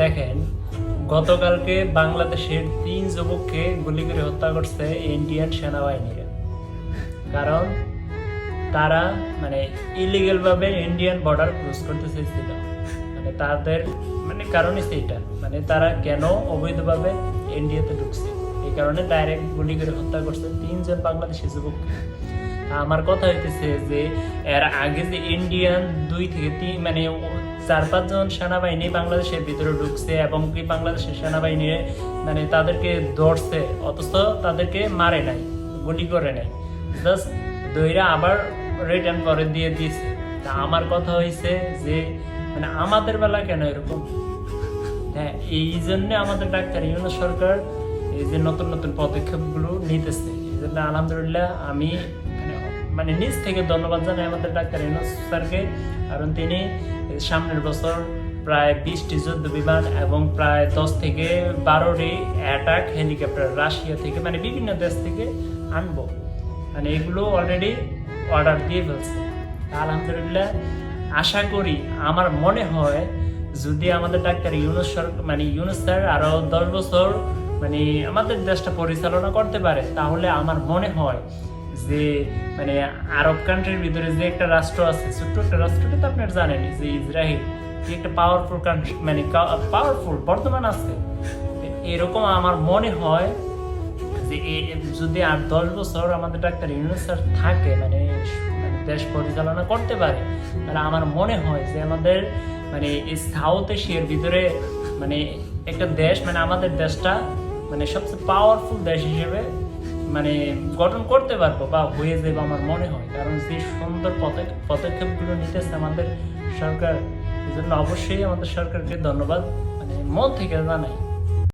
দেখেন, গতকালকে বাংলাদেশের 3 যুবককে গুলি করে হত্যা করছে ইন্ডিয়ান সেনাবাহিনীরা। কারণ তারা ইলিগাল ভাবে ইন্ডিয়ান বর্ডার ক্রস করতে চাইছিল। তাদের কারণই সেইটা, তারা কেন অবৈধভাবে ইন্ডিয়াতে ঢুকছে, এই কারণে ডাইরেক্ট গুলি করে হত্যা করছে 3 জন বাংলাদেশি যুবককে। আমার কথা হইতেছে যে এর আগে যে ইন্ডিয়ান 2 থেকে 4-5 জন সেনাবাহিনী বাংলাদেশের ভিতরে ঢুকছে এবং কি বাংলাদেশের সেনাবাহিনী তাদেরকে ধরছে, অথচ তাদেরকে মারে নাই, গুলি করে নাই, জাস্ট দইরা আবার রিটার্ন করে দিয়ে দিয়েছে। তা আমার কথা হয়েছে যে আমাদের বেলা কেন এরকম? হ্যাঁ, এই জন্য আমাদের ডাক্তার ইউনূস সরকার এই যে নতুন নতুন পদক্ষেপগুলো নিতেছে, এই জন্য আলহামদুলিল্লাহ আমি নিজ থেকে ধন্যবাদ জানাই আমাদের ডাক্তার ইউনূস স্যারকে। কারণ তিনি সামনের বছর প্রায় 20টি যুদ্ধ বিমান এবং প্রায় 10 থেকে 12টি অ্যাটাক হেলিকপ্টার রাশিয়া থেকে বিভিন্ন দেশ থেকে আনবো, এগুলো অলরেডি অর্ডার দিয়ে ফেলছে। আলহামদুলিল্লাহ আশা করি, আমার মনে হয় যদি আমাদের ডাক্তার ইউনূস সরকার ইউনূস স্যার আরো 10 বছর আমাদের দেশটা পরিচালনা করতে পারে, তাহলে আমার মনে হয় যে আরব কান্ট্রির ভিতরে যে একটা রাষ্ট্র আছে, ছোট্ট একটা রাষ্ট্রটা তো আপনারা জানেন যে ইসরায়েল, যে একটা পাওয়ারফুল কান্ট্রি পাওয়ারফুল বর্তমান আছে, এরকম আমার মনে হয় যে যদি আর 10 বছর আমাদের ডাক্তার ইউনূস স্যার থাকে, দেশ পরিচালনা করতে পারে, তাহলে আমার মনে হয় যে আমাদের এই সাউথ এশিয়ার ভিতরে একটা দেশ আমাদের দেশটা সবচেয়ে পাওয়ারফুল দেশ হিসেবে গঠন করতে পারবো বা হয়ে যাবে আমার মনে হয়। কারণ যে সুন্দর পদক্ষেপগুলো নিতেছে আমাদের সরকার, এই জন্য অবশ্যই আমাদের সরকারকে ধন্যবাদ মন থেকে জানাই।